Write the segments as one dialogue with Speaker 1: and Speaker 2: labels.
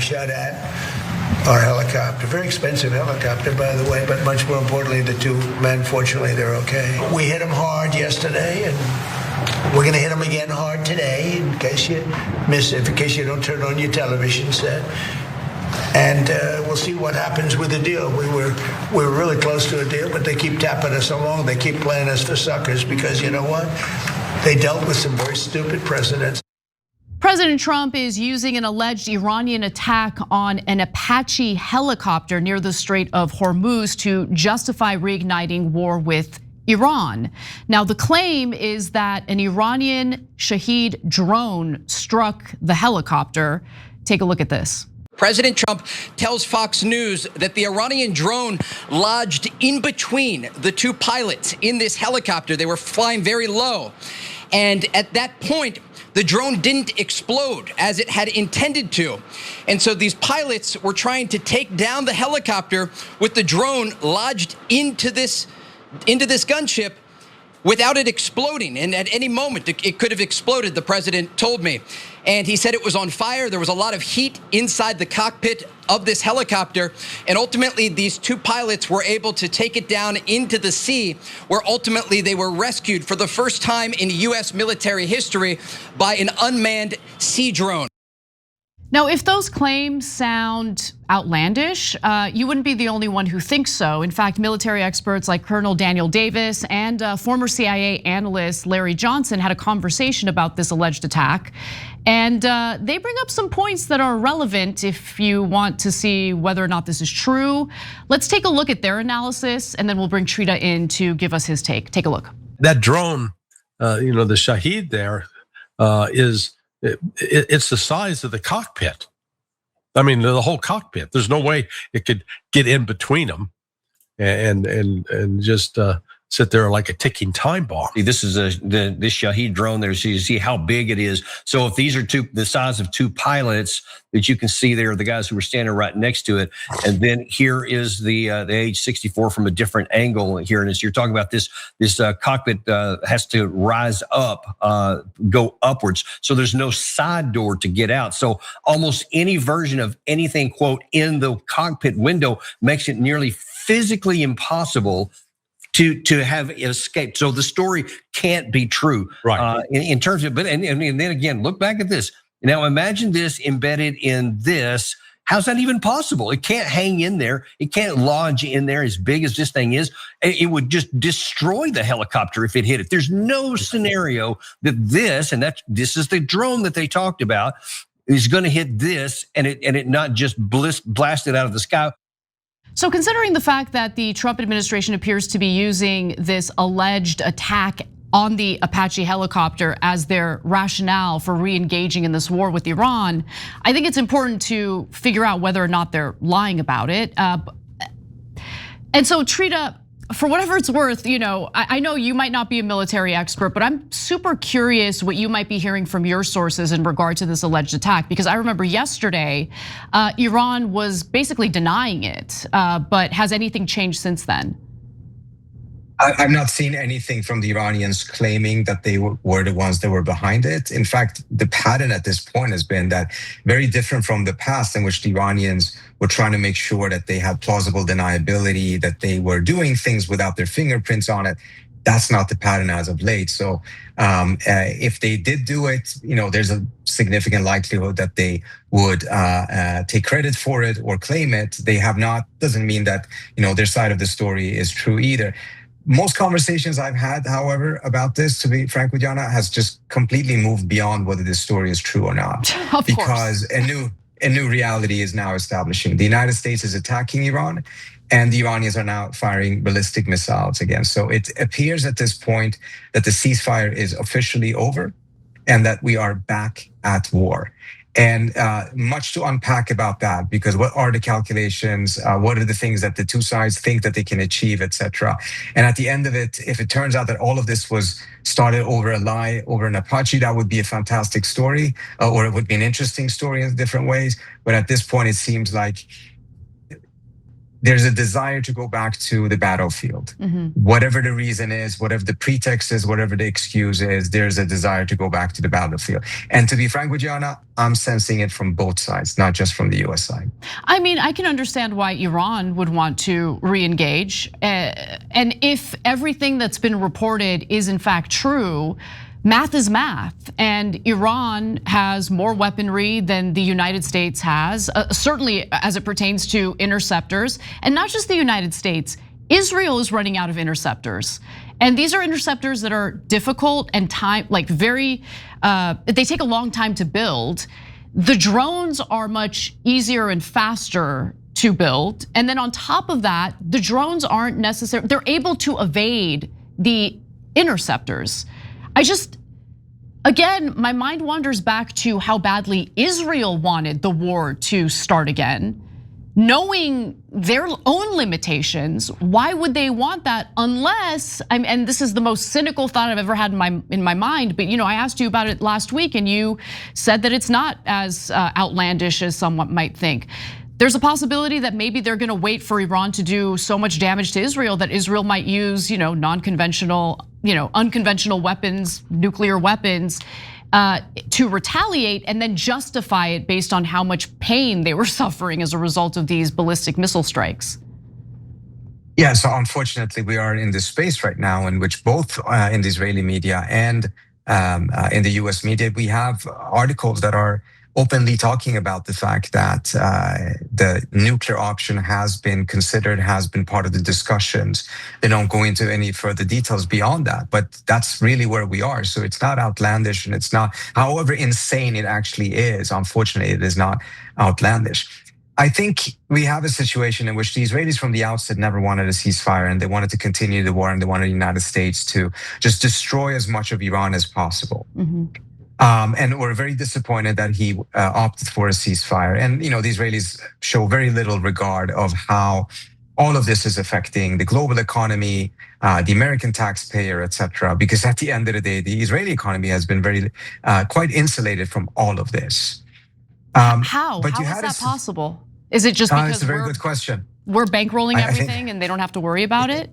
Speaker 1: shot at our helicopter. Very expensive helicopter, by the way, but much more importantly, the two men, fortunately, they're okay. We hit them hard yesterday, and we're going to hit them again hard today, in case you miss it, in case you don't turn on your television set. And we'll see what happens with the deal. We were really close to a deal, but they keep tapping us along. They keep playing us for suckers because, you know what? They dealt with some very stupid precedents.
Speaker 2: President Trump is using an alleged Iranian attack on an Apache helicopter near the Strait of Hormuz to justify reigniting war with Iran. Now, the claim is that an Iranian Shahed drone struck the helicopter. Take a look at this.
Speaker 3: President Trump tells Fox News that the Iranian drone lodged in between the two pilots in this helicopter. They were flying very low. And at that point, the drone didn't explode as it had intended to. And so these pilots were trying to take down the helicopter with the drone lodged into this gunship without it exploding. And at any moment, it could have exploded, the president told me. And he said it was on fire. There was a lot of heat inside the cockpit of this helicopter. And ultimately, these two pilots were able to take it down into the sea, where ultimately they were rescued for the first time in US military history by an unmanned sea drone.
Speaker 2: Now, if those claims sound outlandish, you wouldn't be the only one who thinks so. In fact, military experts like Colonel Daniel Davis and former CIA analyst Larry Johnson had a conversation about this alleged attack. And they bring up some points that are relevant if you want to see whether or not this is true. Let's take a look at their analysis, and then we'll bring Trita in to give us his take. Take a look.
Speaker 4: That drone, the Shahed there it's the size of the cockpit. I mean, the whole cockpit. There's no way it could get in between them and just sit there like a ticking time bomb.
Speaker 5: This is this Shahed drone there, so you see how big it is. So if these are the size of two pilots that you can see there, the guys who were standing right next to it, and then here is the H-64 from a different angle here. And as you're talking about this cockpit has to rise up, go upwards. So there's no side door to get out. So almost any version of anything, quote, in the cockpit window makes it nearly physically impossible to have escaped. So the story can't be true,
Speaker 4: right?
Speaker 5: In terms of, but and then again, look back at this. Now imagine this embedded in this. How's that even possible? It can't hang in there. It can't lodge in there as big as this thing is. It would just destroy the helicopter if it hit it. There's no scenario that this is the drone that they talked about, is going to hit this and it not just blast it out of the sky.
Speaker 2: So considering the fact that the Trump administration appears to be using this alleged attack on the Apache helicopter as their rationale for re-engaging in this war with Iran, I think it's important to figure out whether or not they're lying about it. And so Trita, for whatever it's worth, I know you might not be a military expert, but I'm super curious what you might be hearing from your sources in regard to this alleged attack, because I remember yesterday, Iran was basically denying it, but has anything changed since then?
Speaker 6: I've not seen anything from the Iranians claiming that they were the ones that were behind it. In fact, the pattern at this point has been that very different from the past, in which the Iranians were trying to make sure that they had plausible deniability, that they were doing things without their fingerprints on it. That's not the pattern as of late. So if they did do it, there's a significant likelihood that they would take credit for it or claim it. They have not. Doesn't mean that their side of the story is true either. Most conversations I've had, however, about this, to be frank with you, Anna, has just completely moved beyond whether this story is true or not. Because a new reality is now establishing. The United States is attacking Iran, and the Iranians are now firing ballistic missiles again. So it appears at this point that the ceasefire is officially over and that we are back at war. And much to unpack about that, because what are the calculations? What are the things that the two sides think that they can achieve, et cetera? And at the end of it, if it turns out that all of this was started over a lie, over an Apache, that would be a fantastic story, or it would be an interesting story in different ways. But at this point, it seems like there's a desire to go back to the battlefield. Whatever the reason is, whatever the pretext is, whatever the excuse is, there's a desire to go back to the battlefield. And to be frank with you, Anna, I'm sensing it from both sides, not just from the US side.
Speaker 2: I mean, I can understand why Iran would want to re-engage. And if everything that's been reported is in fact true, math is math, and Iran has more weaponry than the United States has, certainly as it pertains to interceptors. And not just the United States, Israel is running out of interceptors. And these are interceptors that are difficult and they take a long time to build. The drones are much easier and faster to build. And then on top of that, the drones aren't necessary, they're able to evade the interceptors. Again, my mind wanders back to how badly Israel wanted the war to start again. Knowing their own limitations, why would they want that unless, and this is the most cynical thought I've ever had in my mind, but I asked you about it last week and you said that it's not as outlandish as someone might think. There's a possibility that maybe they're gonna wait for Iran to do so much damage to Israel that Israel might use, unconventional weapons, nuclear weapons, to retaliate and then justify it based on how much pain they were suffering as a result of these ballistic missile strikes.
Speaker 6: Yeah, so unfortunately, we are in this space right now in which both in the Israeli media and in the US media, we have articles that are openly talking about the fact that the nuclear option has been considered, has been part of the discussions. They don't go into any further details beyond that, but that's really where we are. So it's not outlandish and it's not, however insane it actually is, unfortunately, it is not outlandish. I think we have a situation in which the Israelis from the outset never wanted a ceasefire and they wanted to continue the war and they wanted the United States to just destroy as much of Iran as possible. And we're very disappointed that he opted for a ceasefire. And the Israelis show very little regard of how all of this is affecting the global economy, the American taxpayer, etc. Because at the end of the day, the Israeli economy has been very quite insulated from all of this.
Speaker 2: How is that possible? Is it just because
Speaker 6: it's a very good question.
Speaker 2: We're bankrolling everything and they don't have to worry about it?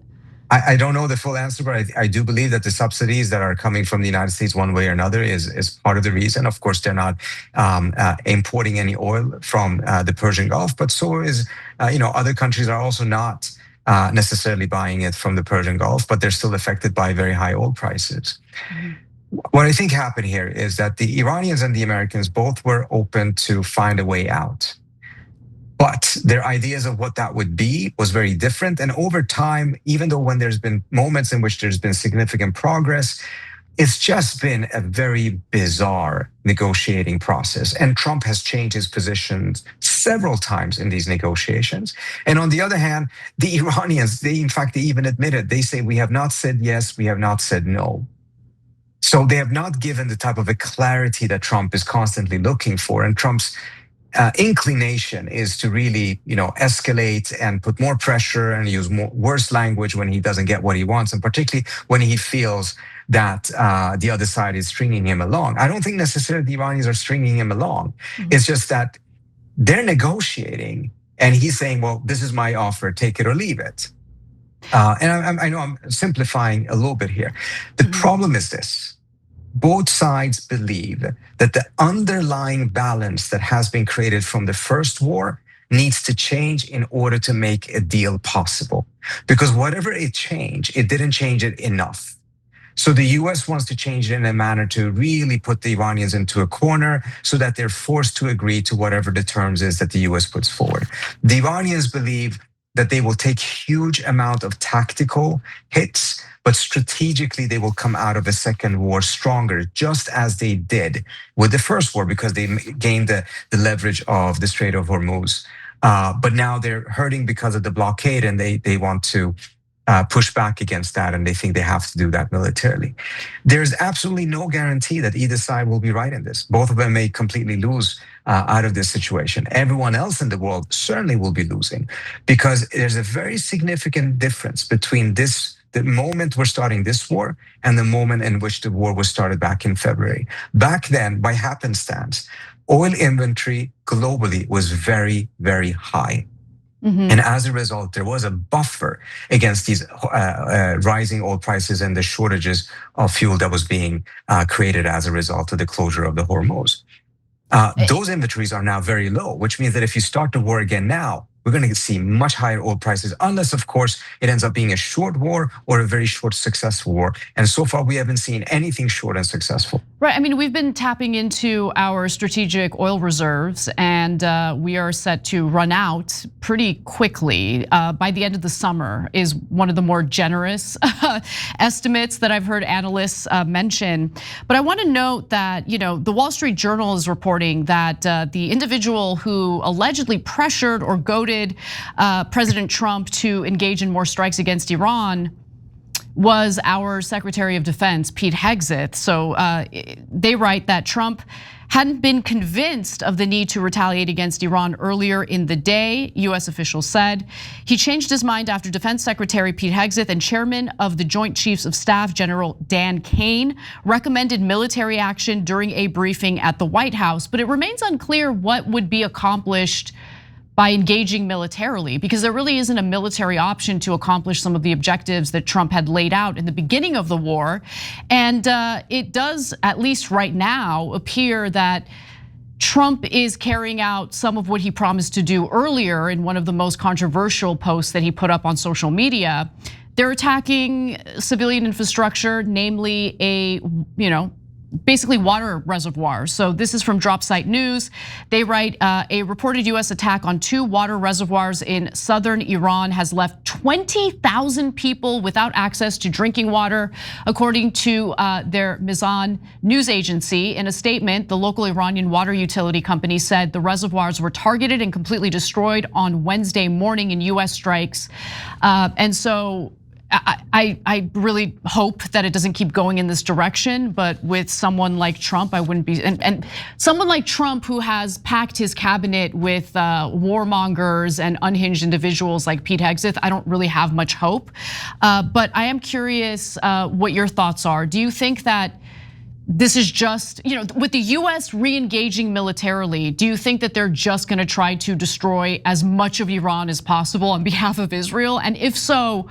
Speaker 6: I don't know the full answer, but I do believe that the subsidies that are coming from the United States one way or another is part of the reason. Of course, they're not importing any oil from the Persian Gulf, but so is, other countries are also not necessarily buying it from the Persian Gulf, but they're still affected by very high oil prices. What I think happened here is that the Iranians and the Americans both were open to find a way out. But their ideas of what that would be was very different. And over time, even though when there's been moments in which there's been significant progress, it's just been a very bizarre negotiating process. And Trump has changed his positions several times in these negotiations. And on the other hand, the Iranians, they even admitted, they say, we have not said yes, we have not said no. So they have not given the type of a clarity that Trump is constantly looking for. And Trump's inclination is to really, escalate and put more pressure and use worse language when he doesn't get what he wants, and particularly when he feels that the other side is stringing him along. I don't think necessarily the Iranians are stringing him along. It's just that they're negotiating, and he's saying, "Well, this is my offer; take it or leave it." And I know I'm simplifying a little bit here. The problem is this. Both sides believe that the underlying balance that has been created from the first war needs to change in order to make a deal possible. Because whatever it changed, it didn't change it enough. So the US wants to change it in a manner to really put the Iranians into a corner so that they're forced to agree to whatever the terms is that the US puts forward. The Iranians believe that they will take huge amount of tactical hits, but strategically they will come out of a second war stronger, just as they did with the first war, because they gained the leverage of the Strait of Hormuz. But now they're hurting because of the blockade, and they want to push back against that, and they think they have to do that militarily. There's absolutely no guarantee that either side will be right in this. Both of them may completely lose out of this situation. Everyone else in the world certainly will be losing, because there's a very significant difference between the moment we're starting this war and the moment in which the war was started back in February. Back then, by happenstance, oil inventory globally was very, very high. And as a result, there was a buffer against these rising oil prices and the shortages of fuel that was being created as a result of the closure of the Hormuz. Those inventories are now very low, which means that if you start the war again now, we're going to see much higher oil prices, unless, of course, it ends up being a short war or a very short successful war. And so far, we haven't seen anything short and successful.
Speaker 2: Right. I mean, we've been tapping into our strategic oil reserves, and we are set to run out pretty quickly by the end of the summer, is one of the more generous estimates that I've heard analysts mention. But I want to note that, the Wall Street Journal is reporting that the individual who allegedly pressured or goaded President Trump to engage in more strikes against Iran was our Secretary of Defense, Pete Hegseth. So they write that Trump hadn't been convinced of the need to retaliate against Iran earlier in the day, US officials said. He changed his mind after Defense Secretary Pete Hegseth and Chairman of the Joint Chiefs of Staff, General Dan Kane, recommended military action during a briefing at the White House. But it remains unclear what would be accomplished by engaging militarily, because there really isn't a military option to accomplish some of the objectives that Trump had laid out in the beginning of the war. And it does, at least right now, appear that Trump is carrying out some of what he promised to do earlier in one of the most controversial posts that he put up on social media. They're attacking civilian infrastructure, namely basically water reservoirs. So this is from Dropsite News. They write, a reported US attack on 2 water reservoirs in southern Iran has left 20,000 people without access to drinking water, according to their Mizan news agency. In a statement, the local Iranian water utility company said the reservoirs were targeted and completely destroyed on Wednesday morning in US strikes. And so I really hope that it doesn't keep going in this direction, but with someone like Trump, I wouldn't be, and someone like Trump who has packed his cabinet with warmongers and unhinged individuals like Pete Hegseth, I don't really have much hope. But I am curious what your thoughts are. Do you think that this is just, with the US re-engaging militarily, do you think that they're just gonna try to destroy as much of Iran as possible on behalf of Israel? And if so,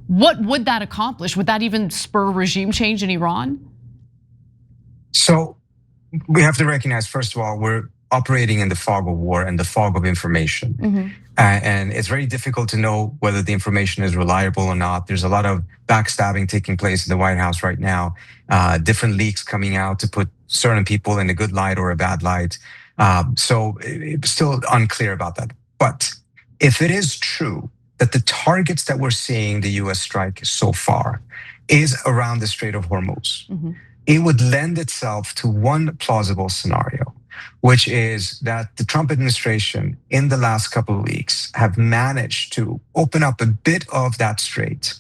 Speaker 2: what would that accomplish? Would that even spur regime change in Iran?
Speaker 6: So we have to recognize, first of all, we're operating in the fog of war and the fog of information. And it's very difficult to know whether the information is reliable or not. There's a lot of backstabbing taking place in the White House right now. Different leaks coming out to put certain people in a good light or a bad light. So it's still unclear about that. But if it is true that the targets that we're seeing the US strike so far is around the Strait of Hormuz, it would lend itself to one plausible scenario, which is that the Trump administration in the last couple of weeks have managed to open up a bit of that strait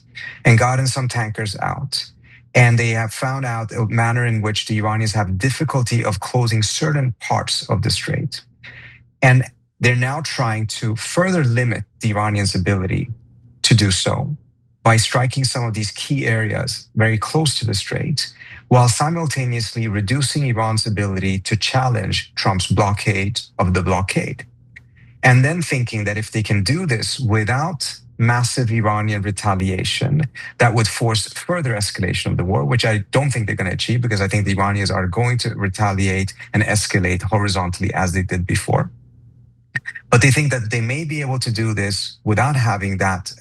Speaker 6: and gotten some tankers out. And they have found out a manner in which the Iranians have difficulty of closing certain parts of the strait. And they're now trying to further limit the Iranians' ability to do so by striking some of these key areas very close to the strait, while simultaneously reducing Iran's ability to challenge Trump's blockade of the blockade. And then thinking that if they can do this without massive Iranian retaliation, that would force further escalation of the war, which I don't think they're going to achieve, because I think the Iranians are going to retaliate and escalate horizontally as they did before. But they think that they may be able to do this without having that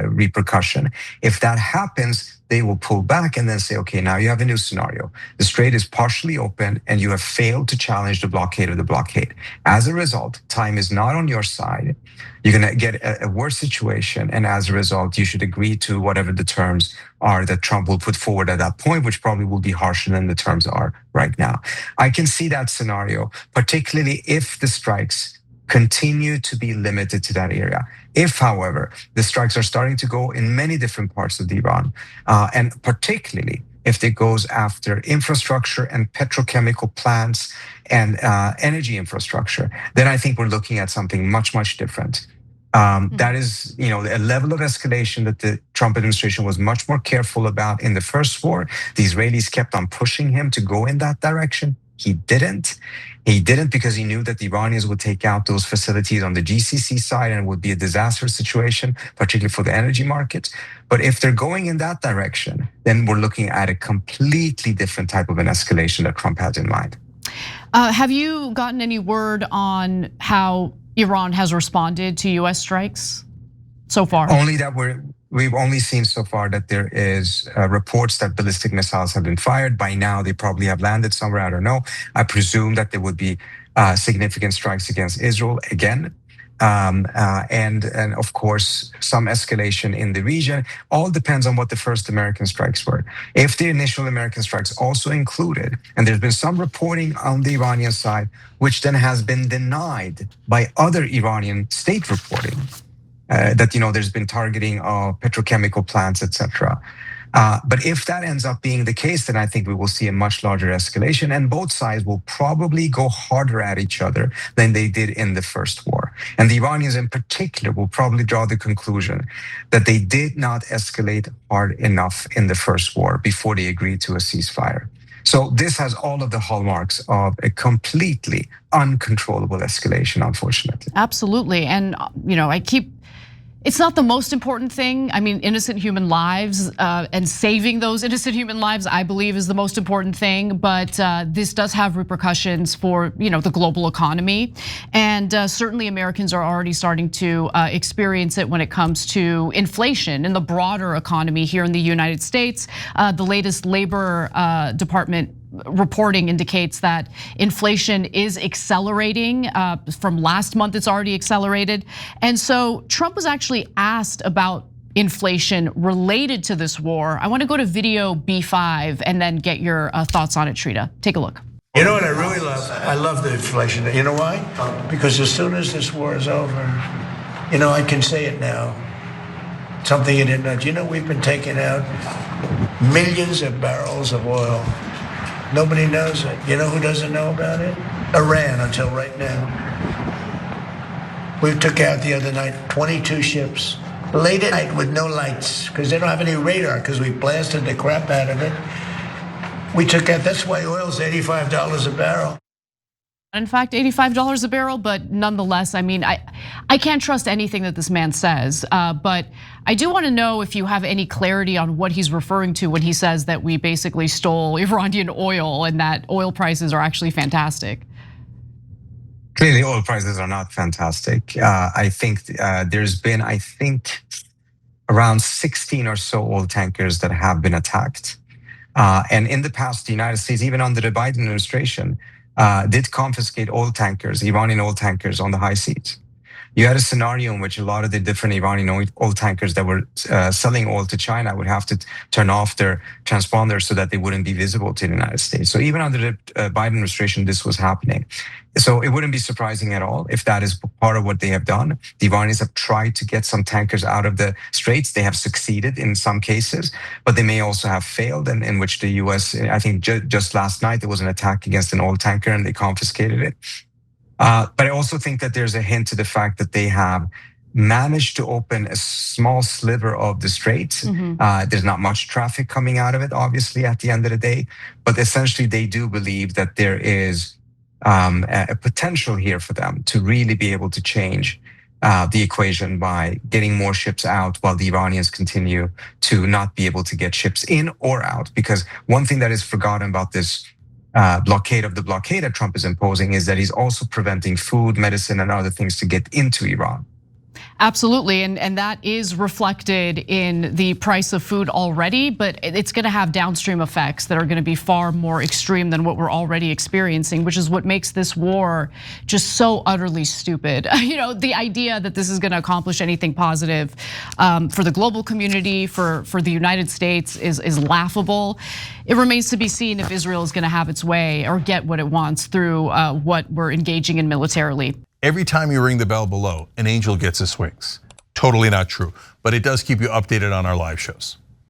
Speaker 6: repercussion. If that happens, they will pull back and then say, okay, now you have a new scenario. The strait is partially open and you have failed to challenge the blockade of the blockade. As a result, time is not on your side. You're gonna get a worse situation. And as a result, you should agree to whatever the terms are that Trump will put forward at that point, which probably will be harsher than the terms are right now. I can see that scenario, particularly if the strikes continue to be limited to that area. If, however, the strikes are starting to go in many different parts of Iran, and particularly if it goes after infrastructure and petrochemical plants and energy infrastructure, then I think we're looking at something much, much different. That is, a level of escalation that the Trump administration was much more careful about in the first war. The Israelis kept on pushing him to go in that direction. He didn't. He didn't because he knew that the Iranians would take out those facilities on the GCC side and it would be a disastrous situation, particularly for the energy markets. But if they're going in that direction, then we're looking at a completely different type of an escalation that Trump has in mind.
Speaker 2: Have you gotten any word on how Iran has responded to US strikes so far?
Speaker 6: Only that we've only seen so far that there is reports that ballistic missiles have been fired. By now, they probably have landed somewhere. I don't know. I presume that there would be significant strikes against Israel again. And of course, some escalation in the region. All depends on what the first American strikes were. If the initial American strikes also included, and there's been some reporting on the Iranian side, which then has been denied by other Iranian state reporting, that there's been targeting of petrochemical plants, etc. But if that ends up being the case, then I think we will see a much larger escalation, and both sides will probably go harder at each other than they did in the first war. And the Iranians in particular will probably draw the conclusion that they did not escalate hard enough in the first war before they agreed to a ceasefire. So this has all of the hallmarks of a completely uncontrollable escalation, unfortunately.
Speaker 2: Absolutely, and it's not the most important thing. I mean, innocent human lives and saving those innocent human lives, I believe, is the most important thing. But this does have repercussions for the global economy, and certainly Americans are already starting to experience it when it comes to inflation in the broader economy here in the United States. The latest Labor Department reporting indicates that inflation is accelerating. From last month, it's already accelerated. And so Trump was actually asked about inflation related to this war. I want to go to video B5 and then get your thoughts on it, Trita. Take a look.
Speaker 1: You know what I really love? I love the inflation. You know why? Because as soon as this war is over, I can say it now. Something you didn't know. We've been taking out millions of barrels of oil. Nobody knows it. You know who doesn't know about it? Iran, until right now. We took out the other night 22 ships, late at night with no lights, because they don't have any radar, because we blasted the crap out of it. We took out, that's why oil's $85 a barrel.
Speaker 2: In fact, $85 a barrel, but nonetheless, I mean, I can't trust anything that this man says. But I do want to know if you have any clarity on what he's referring to when he says that we basically stole Iranian oil and that oil prices are actually fantastic.
Speaker 6: Clearly, oil prices are not fantastic. I think there's been, around 16 or so oil tankers that have been attacked. And in the past, the United States, even under the Biden administration, did confiscate oil tankers, Iranian oil tankers on the high seas. You had a scenario in which a lot of the different Iranian oil tankers that were selling oil to China would have to turn off their transponders so that they wouldn't be visible to the United States. So even under the Biden administration, this was happening. So it wouldn't be surprising at all if that is part of what they have done. The Iranians have tried to get some tankers out of the straits. They have succeeded in some cases, but they may also have failed, and in which the US, I think just last night, there was an attack against an oil tanker and they confiscated it. But I also think that there's a hint to the fact that they have managed to open a small sliver of the straits. There's not much traffic coming out of it, obviously, at the end of the day. But essentially, they do believe that there is a potential here for them to really be able to change the equation by getting more ships out while the Iranians continue to not be able to get ships in or out. Because one thing that is forgotten about this blockade that Trump is imposing is that he's also preventing food, medicine, and other things to get into Iran.
Speaker 2: Absolutely, and that is reflected in the price of food already, but it's gonna have downstream effects that are gonna be far more extreme than what we're already experiencing, which is what makes this war just so utterly stupid. The idea that this is gonna accomplish anything positive for the global community, for the United States is laughable. It remains to be seen if Israel is gonna have its way or get what it wants through what we're engaging in militarily.
Speaker 7: Every time you ring the bell below, an angel gets his wings. Totally not true, but it does keep you updated on our live shows.